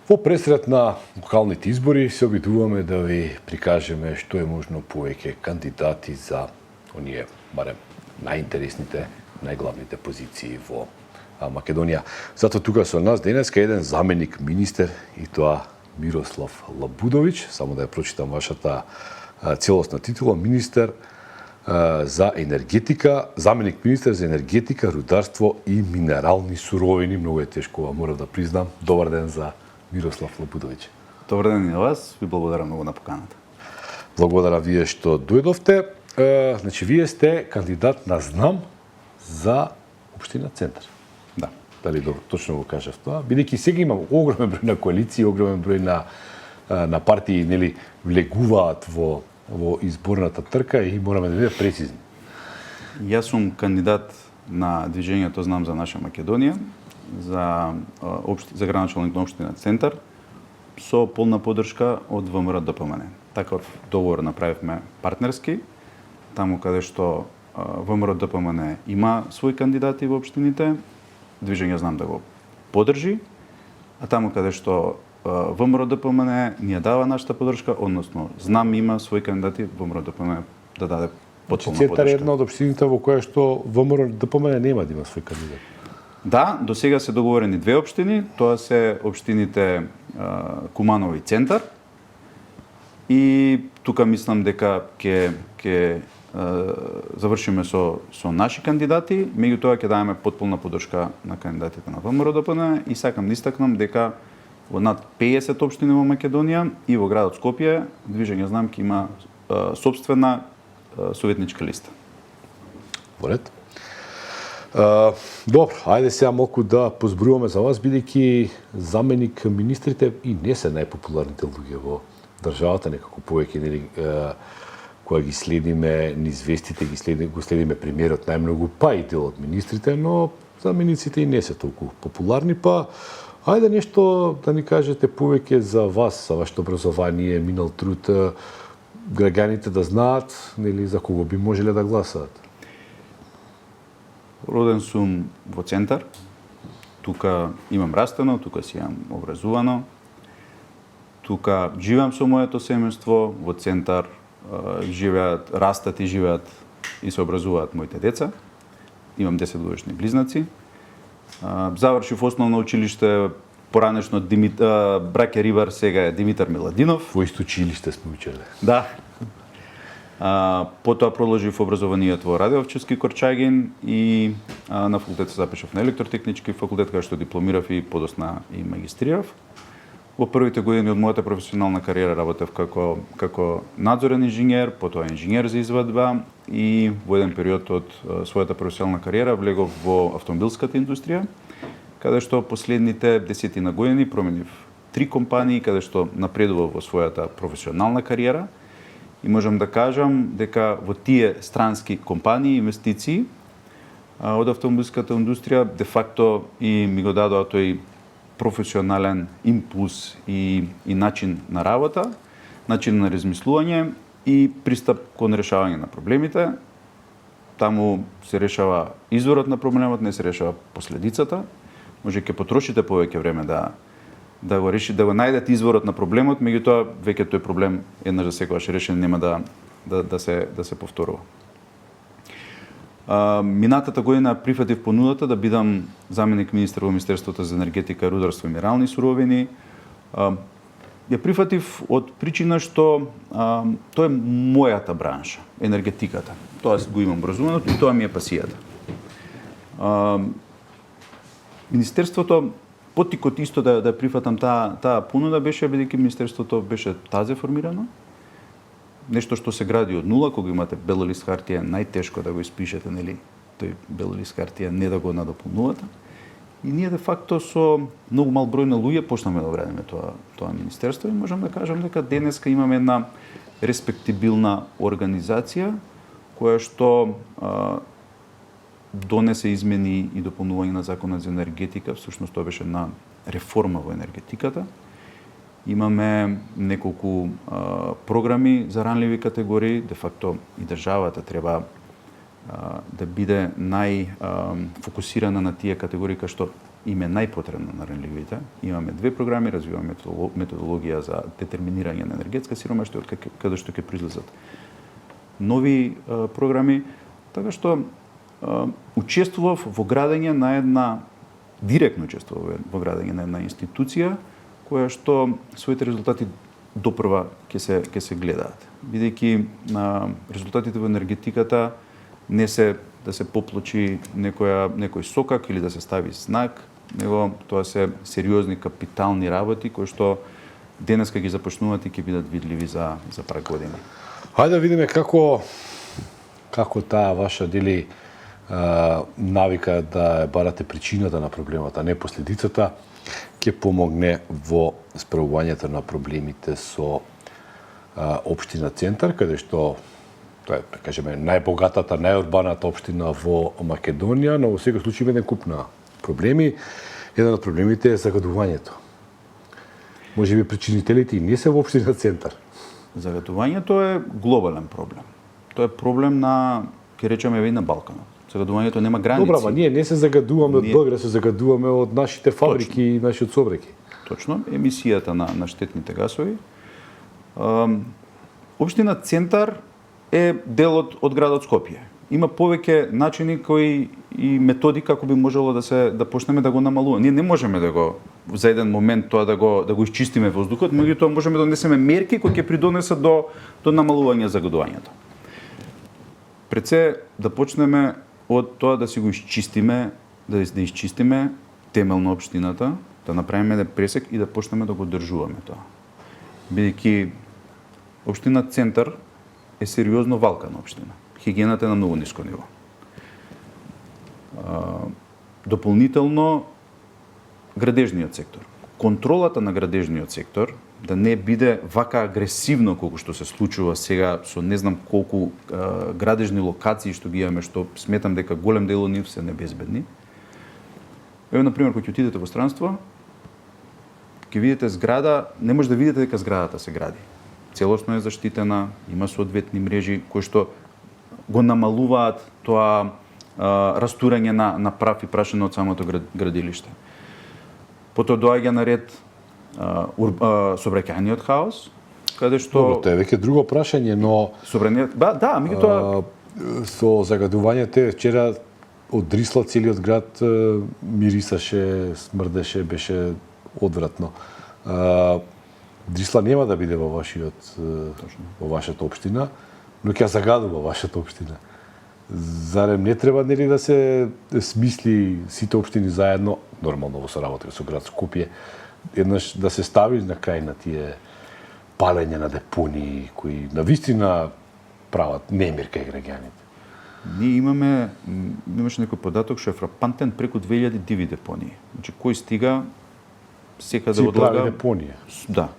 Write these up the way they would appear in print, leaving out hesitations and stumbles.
Во пресред на локалните избори се обидуваме да ви прикажеме што е можно повеќе кандидати за оние, барем, најинтересните, најглавните позиции во Македонија. Затоа тука со нас денеска еден заменик министер и тоа Мирослав Лабудовиќ, само да ја прочитам вашата целосна титула, министер за енергетика, заменик министер за енергетика, рударство и минерални суровини. Многу е тешко, морам да признам. Добар ден за Мирослав Лабудовиќ. Добар ден и на вас, ви благодарам многу на поканата. Благодарам вие што дојдовте. Значи, вие сте кандидат на ЗНАМ за Општина Центар. Да. Дали добро, точно го кажав тоа? Бидејќи сега имам огромен број на коалиции, огромен број на партии, нели, влегуваат во изборната трка и мораме да бидеме прецизни. Јас сум кандидат на движењето Знам за наша Македонија, за градоначалник на Општина Центар, со полна поддршка од ВМРО ДПМН. Таков договор направивме партнерски, таму каде што ВМРО ДПМН има своји кандидати во општините, движење Знам да го поддржи, а таму каде што ВМРО ДПМН ни ја дава нашата поддршка, односно Знам има своји кандидати, ВМРО ДПМН да даде потполна поддршка. Центар е една од општините во која што ВМРО ДПМН нема да има свој кандидат. Да, до сега се договорени две општини, тоа се општините Куманово и Центар. И тука мислам дека ќе завршиме со наши кандидати, меѓутоа ќе даваме потполна поддршка на кандидатите на ВМРО ДПМН и сакам да истакнам дека во над 50 општини во Македонија и во градот Скопје движење Знам ќе има сопствена советничка листа. Во ред. Добро, ајде сега малку да позборуваме за вас, бидејќи заменик министрите и не се најпопуларните луѓе во државата, некако повеќе, нели, кога ги следиме низ вестите, го следиме премиерот најмногу, па и дел од министрите, но замениците и не се толку популарни, па ајде нешто да ни кажете повеќе за вас, за вашето образование, минал труд, граѓаните да знаат, нели, за кого би можеле да гласаат. Роден сум во Центар, тука имам растено, тука си имам образувано, тука живеам со моето семејство, во Центар живеат, растат и живеат и се образуваат моите деца. Имам 10 годишни близнаци. Завршив основно училиште, поранешно браќа Рибар, сега е Димитар Миладинов. Во исто училиште сме учеле. Да. Потоа продолжив образованието во Радиовчевски Корчагин и на факултет се запишав на електротехнички факултет, каде што дипломирав и подосна и магистрирав. Во првите години од мојата професионална кариера работев како надзорен инженер, потоа инженер за извадба и во еден период од својата професионална кариера влегов во автомобилската индустрија, каде што последните 10 години променив 3 компании, каде што напредував во својата професионална кариера. И можам да кажам дека во тие странски компании, инвестиции од автомобилската индустрија, де факто и ми го дадоа тој професионален импулс и начин на работа, начин на размислување и пристап кон решавање на проблемите. Таму се решава изворот на проблемот, не се решава последицата. Може ќе потрошите повеќе време да го најдете изворот на проблемот, меѓутоа веќе тој проблем еднаш за секогаш решен, нема да се повторува. Минатата година прифатив понудата да бидам заменик министер во Министерството за енергетика, рударство и минерални суровини. Ја прифатив од причина што тоа е мојата бранша, енергетиката. Тоа го имам образуваното и тоа ми е пасијата. Министерството поттикот исто да прифатам таа понуда беше бидејќи министерството беше тазе формирано. Нешто што се гради од нула, кога имате бел лист хартија, најтешко да го испишете, нели, тој бел лист хартија, не да го надополнувате. И ние де факто со многу мал број на луѓе почнаме да градиме тоа министерство и можам да кажам дека денеска имаме една респектибилна организација која што донесе измени и дополнување на законот за енергетика, всушност тоа беше една реформа во енергетиката. Имаме неколку програми за ранливи категории, де факто и државата треба да биде најфокусирана на тие категории кај што им е најпотребно на ренливите. Имаме 2 програми, развиваме методологија за детерминирање на енергетска сиромаштва, од каде што ќе произлезат нови програми, така што учествував во градење на една директно учествував во градење на една институција која што своите резултати допрва ќе се гледаат, бидејќи резултатите во енергетиката не се да се поплочи некој сокак или да се стави знак, него тоа се сериозни капитални работи кои што денеска ги започнуваат и ќе бидат видливи за par години. Хајде да видиме како таа ваша навика да барате причината на проблемот, а не последицата, ќе помогне во справувањето на проблемите со општина Центар, каде што тоа е, да кажеме, најбогатата, најурбаната општина во Македонија, но во секој случај има еден куп на проблеми. Еден од проблемите е загадувањето. Може би причинителите и не се во општина Центар. Загадувањето е глобален проблем. Тоа е проблем на, ќе речеме, и на Балканот. Загадувањето нема граници. Добра, ама ние не се загадуваме од Българ, се загадуваме од нашите фабрики и нашиот собреки. Точно, емисијата на штетните гасови. Општина Центар е дел од градот Скопје. Има повеќе начини кои и методи како би можело да почнеме да го намалуваме. Ние не можеме да го за еден момент тоа да го исчистиме воздухот, меѓутоа можеме да донесеме мерки кои ќе придонесат до намалување загадувањето. Пред се да почнеме од тоа да си го исчистиме, да исчистиме темелно општината, да направиме еден пресек и да почнеме да го одржуваме тоа. Бидејќи општина Центар е сериозно валкана општина. Хигиената е на многу ниско ниво. Дополнително, градежниот сектор. Контролата на градежниот сектор да не биде вака агресивно колку што се случува сега со не знам колку градежни локации што ги имаме, што сметам дека голем дел од нив се небезбедни. Ево, например, кога ќе отидете во странство, ќе видите зграда, не може да видите дека зградата се гради. Целосно е заштитена, има соодветни мрежи кои што го намалуваат тоа растурање на прав и прашина од самото градилиште. Потоа доаѓа на ред сообраќајниот хаос, каде што... Добро, тоа е веќе друго прашање, но... меѓутоа... Со загадувањето вчера од Дрисла целиот град мирисаше, смрдеше, беше одвратно. Дрисла нема да биде во вашата општина, но ќе загадува вашата општина. Зарем не треба нели да се смисли сите општини заедно, нормално во соработка со град Скопје, еднаш да се стави на крај на тие палење на депонии кои навистина прават немир кај граѓаните. Ние имаше некој податок што е фрапантен, преку 2000 диви депонии. Значи кој стига секаде одлага депонија. Да.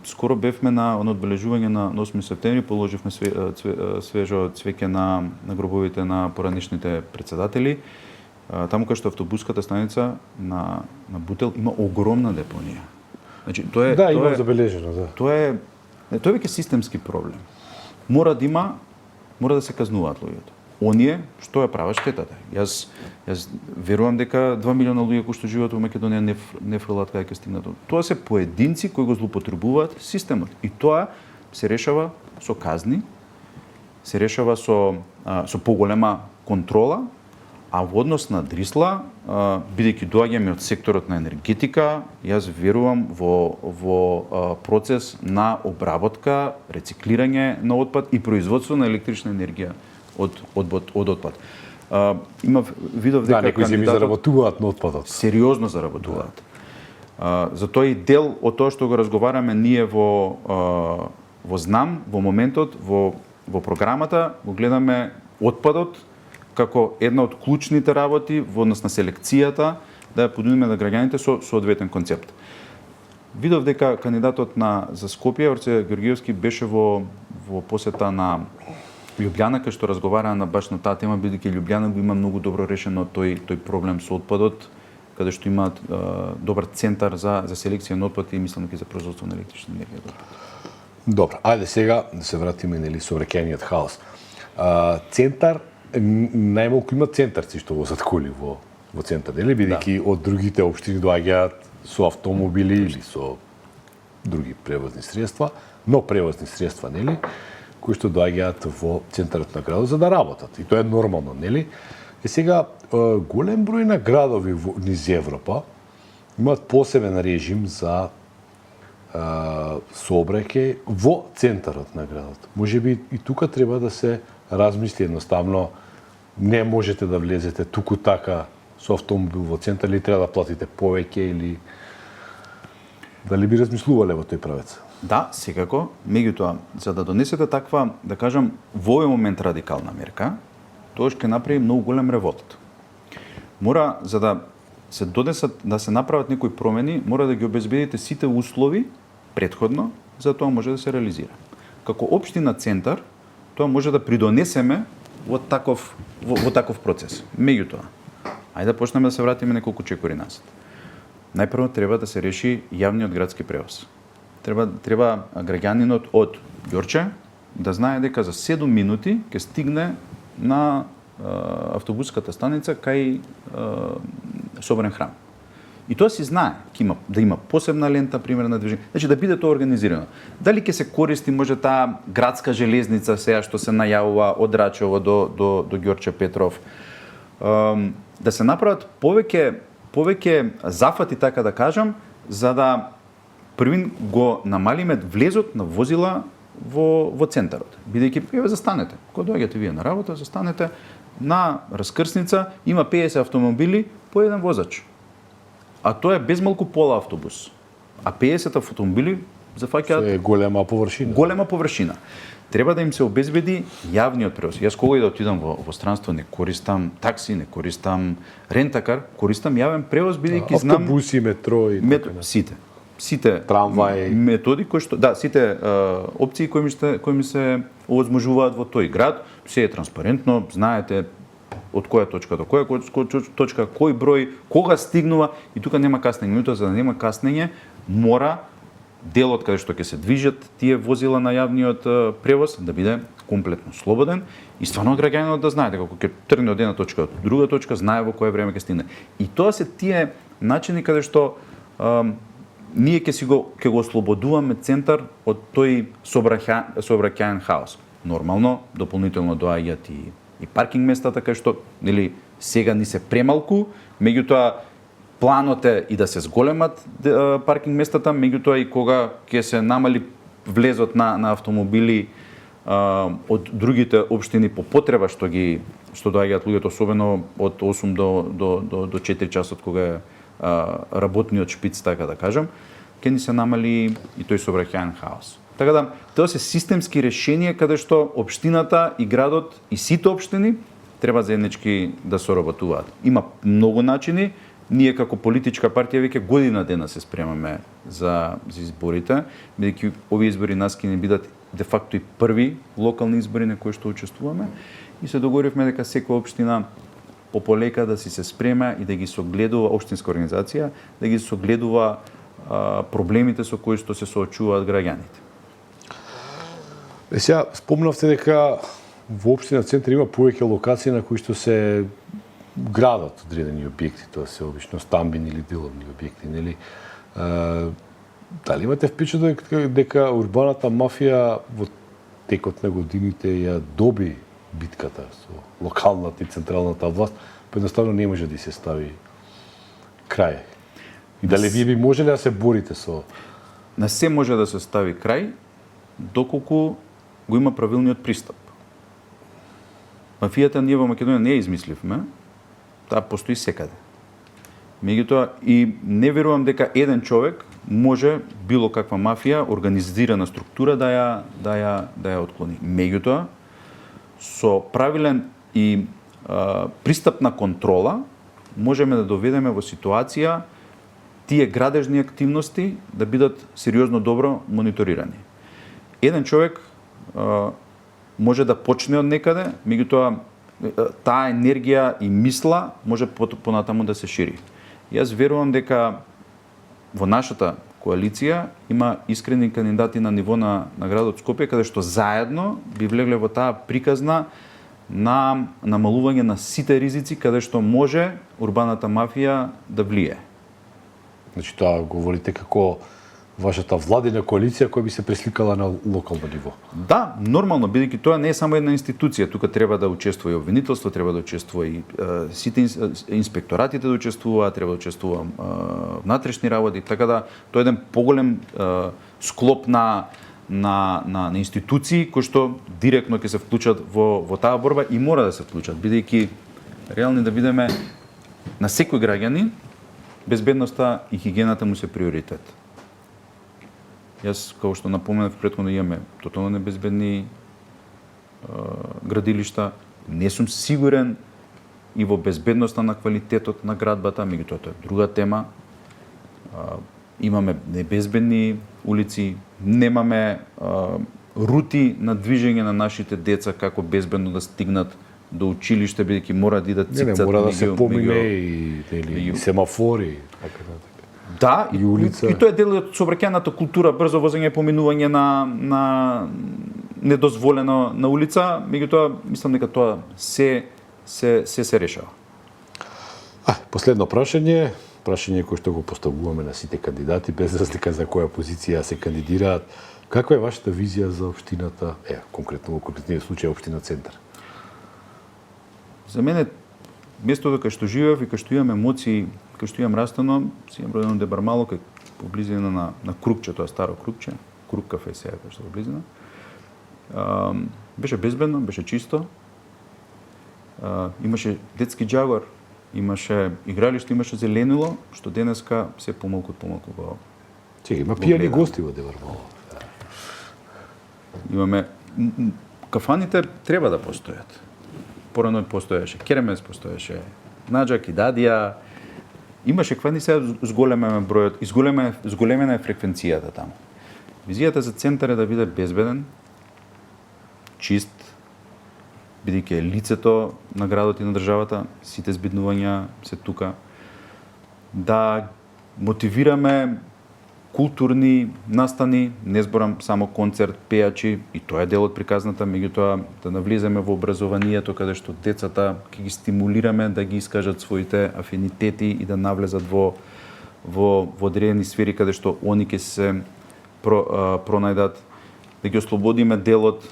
Скоро бевме на одбележување на 8 септември, положивме свежо цвеќе на гробовите на поранишните председатели. Таму кај што автобуската станица на Бутел има огромна депонија. Значи тоа е има забележено, да. Тоа е веќе системски проблем. Мора да се казнуваат луѓето. Оние што ја прават штетата. Јас верувам дека 2 милиона луѓе кои што живеат во Македонија не фрлат кај ќе стигнат. Тоа се поединци кои го злоупотребуваат системот. И тоа се решава со казни, се решава со поголема контрола, а во однос на Дрисла, бидејќи доаѓаме од секторот на енергетика, јас верувам во процес на обработка, рециклирање на отпад и производство на електрична енергија од отпад. Видов дека некои земји заработуваат на отпадот. Сериозно заработуваат. Затоа и дел од тоа што го разговараме ние во ЗНАМ, во моментот, во програмата, го гледаме отпадот како една од клучните работи во однос на селекцијата, да ја подудиме на граѓаните со соодветен концепт. Видов дека кандидатот за Скопје, Орце Георгиевски, беше во посета на Лјубљана, кај што разговараа баш на таа тема, бидејќи Лјубљана го има многу добро решено тој проблем со отпадот, каде што имаат добар центар за селекција на отпад и мислам дека за производство на електрична енергија. Добро, ајде сега да се вратиме нели сообраќајниот хаос. Центар најмалку има центарци што возат коли во во центар, нели? Бидејќи од другите општини доаѓаат со автомобили или со други превозни средства, но превозни средства, нели, кои што доаѓаат во центарот на градот за да работат. И тоа е нормално, нели? И сега голем број на градови низ Европа имаат посебен режим за сообраќај во центарот на градот. Можеби и тука треба да се размисли едноставно, не можете да влезете туку така со автомобил во центар, или треба да платите повеќе, или дали би размислувале во тој правец? Да, секако. Меѓутоа, за да донесете таква, да кажам, во овој момент радикална мерка, тоа ќе направи многу голем револт. Мора, за да се донесат, да се направат некои промени, мора да ги обезбедите сите услови претходно, за тоа може да се реализира. Како општина центар, тоа може да придонесеме во таков процес. Меѓутоа, ајде да почнеме да се вратиме неколку чекори назад. Најпрво треба да се реши јавниот градски превоз. Треба граѓанинот од Ѓорче да знае дека за 7 минути ќе стигне на автобуската станица кај Соборен храм. И тоа се знае, да има посебна лента, пример на движење. Значи да биде тоа организирано. Дали ќе се користи може таа градска железница сега што се најавува од Рачево до Ѓорче Петров, да се направат повеќе зафати, така да кажам, за да првин го намалиме влезот на возила во центарот. Бидејќи еве застанете, кога доаѓате вие на работа, застанете на раскрсница, има 50 автомобили по еден возач. А тоа е безмалку пола автобус. А 50 автомобили зафаќаат е голема површина. Голема површина. Треба да им се обезбеди јавниот превоз. Јас кога и да отидам во странство не користам такси, не користам рентакар, користам јавен превоз бидејќи знам автобуси, метро и сите трамваи, методи кои што сите опции кои ми се овозможуваат во тој град, се е транспарентно, знаете од која точка до која точка, кој број, кога стигнува и тука нема каснење. Меѓутоа, за да нема каснење, мора делот каде што ќе се движат тие возила на јавниот превоз да биде комплетно слободен и стварно граѓанинот да знае дека кога ќе тргне од една точка до друга точка, знае во кое време ќе стигне. И тоа се тие начини каде што ние ќе го ослободуваме центар од тој сообраќаен хаос. Нормално, дополнително доаѓаат и паркинг местата кај што нели сега ни се премалку, меѓутоа планот е и да се зголемат паркинг местата, меѓутоа и кога ќе се намали влезот на автомобили од другите општини по потреба што доаѓаат луѓето, особено од 8 до 4 часот кога е работниот шпиц, така да кажам, ќе ни се намали и тој сообраќаен хаос. Така да, тоа се системски решенија каде што општината и градот и сите општини треба заеднички да соработуваат. Има многу начини. Ние како политичка партија веќе година дена се спремаме за изборите, бидејќи овие избори нас ќе ни бидат де факто и први локални избори на кои што учествуваме и се договоривме дека секоја општина пополека да си се спрема и да ги согледува општинска организација, да ги согледува проблемите со кои што се соочуваат граѓаните. Сега спомнавте дека во општина Центар има повеќе локации на кои што се градат одредени објекти, тоа се обично стамбени или деловни објекти, нели? Дали имате впечаток дека урбаната мафија во текот на годините ја доби битката со локалната и централната власт, па едноставно не може да се стави крај? И дали вие би можеле да се борите со... На се може да се стави крај, доколку го има правилниот пристап. Мафијата ние во Македонија не ја измисливме, таа постои секаде. Меѓутоа, и не верувам дека еден човек може било каква мафија, организирана структура да ја отклони. Меѓутоа, со правилен и пристапна контрола можеме да доведеме во ситуација тие градежни активности да бидат сериозно добро мониторирани. Еден човек може да почне од некаде, меѓутоа таа енергија и мисла може понатаму да се шири. Јас верувам дека во нашата коалиција има искрени кандидати на ниво на градот Скопје, каде што заедно би влегле во таа приказна на намалување на сите ризици каде што може урбаната мафија да влие. Значи, тоа говорите како вашата владина коалиција која би се пресликала на локално ниво. Да, нормално, бидејќи тоа не е само една институција, тука треба да учествува и обвинителство, треба да учествува и сите инспекторатите да учествуваат, треба да учествува внатрешни работи, така да тоа е еден поголем склоп на институции кои што директно ќе се вклучат во таа борба и мора да се вклучат, бидејќи реални да бидеме на секој граѓанин безбедноста и хигиената му се приоритет. Јас, како што напоменав претходно, имаме тотално небезбедни градилишта. Не сум сигурен и во безбедноста на квалитетот на градбата, меѓутоа тоа е друга тема. Имаме небезбедни улици, немаме рути на движење на нашите деца како безбедно да стигнат до училиште, бидејќи мора да идат цикцат. Не, мора да се помине и семафори, така да. Да, и улица. И тоа е дел од сообраќајната култура, брзо возење, поминување на недозволено на улица, меѓутоа мислам дека тоа се решава. Последно прашање кое што го поставуваме на сите кандидати, без разлика за која позиција се кандидираат. Каква е вашата визија за општината, конкретно во конкретниот случај општина Центар? За мене местото кај што живеев и кај што имам емоции, кај што имам растано, си имам родено Дебармало, кај по близина на Крукче, тоа старо Крукче, Крук кафе сега кај што во близина. Беше безбедно, беше чисто. Имаше детски џагор, имаше игралиште, имаше зеленило, што денеска се помалку во. Чеки, има пијани гости во Дебармало. Имаме кафаните треба да постојат. Порано постоеше Керемес, постоеше Наџак и Дадија. Имаше квади сега зголемена бројот, зголемена е фреквенцијата таму. Визијата за Центар е да биде безбеден, чист, бидејќи е лицето на градот и на државата, сите збиднувања се тука. Да мотивираме културни настани, не зборам само концерт, пејачи, и тоа е дел од приказната, меѓутоа да навлизаме во образованието каде што децата ќе ги стимулираме да ги искажат своите афинитети и да навлезат во одредени сфери каде што они ќе се пронајдат, да ги ослободиме делот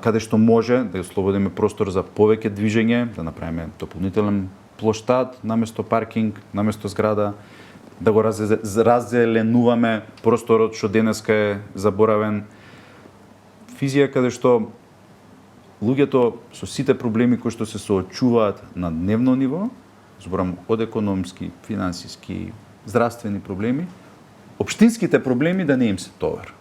каде што може, да ги ослободиме простор за повеќе движење, да направиме дополнителен плоштад наместо паркинг, наместо зграда, да го раззеленуваме просторот што денеска е заборавен. Визија каде што луѓето со сите проблеми кои што се соочуваат на дневно ниво, зборам од економски, финансиски, здравствени проблеми, општинските проблеми да не им се товар.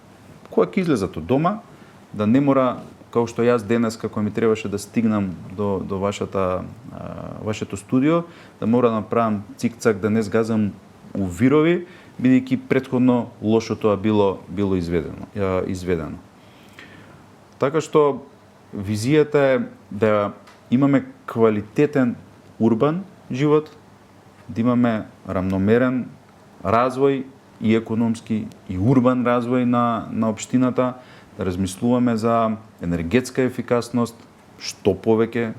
Кога ќе излезат од дома, да не мора, како што јас денеска кога ми требаше да стигнам до вашето студио, да мора да направам цик-цак, да не сгазам у вирови, бидејќи претходно лошо тоа било изведено. Така што визијата е да имаме квалитетен урбан живот, да имаме рамномерен развој и економски и урбан развој на општината, да размислуваме за енергетска ефикасност, што повеќе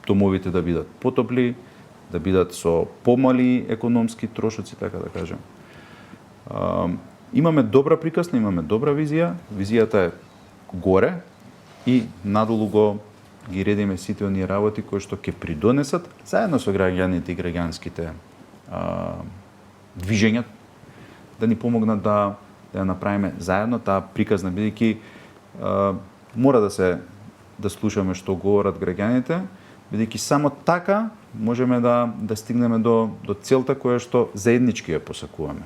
домовите да бидат потопли, да бидат со помали економски трошоци, така да кажем. Имаме добра приказна, имаме добра визија. Визијата е горе и надолу го ги редиме сите оние работи кои што ќе придонесат заедно со граѓаните и граѓанските движења да ни помогнат да ја направиме заедно таа приказна, бидејќи мора да слушаме што говорат граѓаните, бидејќи само така можеме да стигнеме до целта која што заеднички ја посакуваме.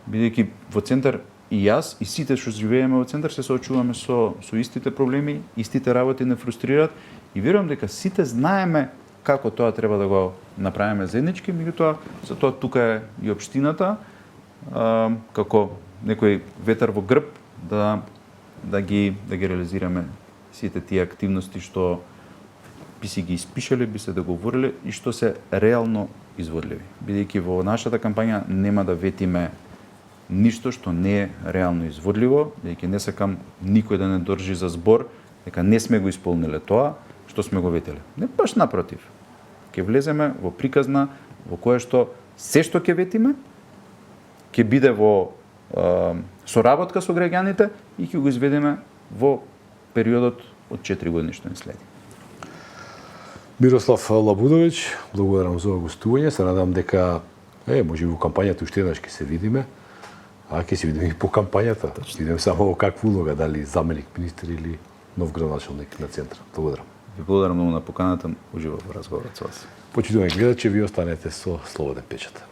Бидејќи во Центар и јас и сите што живееме во Центар се соочуваме со истите проблеми, истите работи не фрустрираат и верувам дека сите знаеме како тоа треба да го направиме заеднички, меѓутоа за тоа тука е и општината како некој ветар во грб да ги реализираме сите тие активности што би си ги испишале, би се договориле и што се реално изводливи. Бидејќи во нашата кампања нема да ветиме ништо што не е реално изводливо, бидејќи не сакам никој да не држи за збор дека не сме го исполниле тоа, што сме го ветеле. Не, баш напротив. Ќе влеземе во приказна во која што се што ќе ветиме ќе биде во соработка со граѓаните и ќе го изведеме во периодот од 4 години што ни следи. Мирослав Лабудовиќ, благодарам за гостување. Се надам дека може би во кампањата уште еднаш ќе се видиме. А ќе се видиме и по кампањата. Видиме само во каква улога, дали заменик министер или нов градоначалник на центар. Благодарам. Ви благодарам многу на поканата, уживав во разговорот со вас. Почитувани гледачи, ви останете со Слободен печат.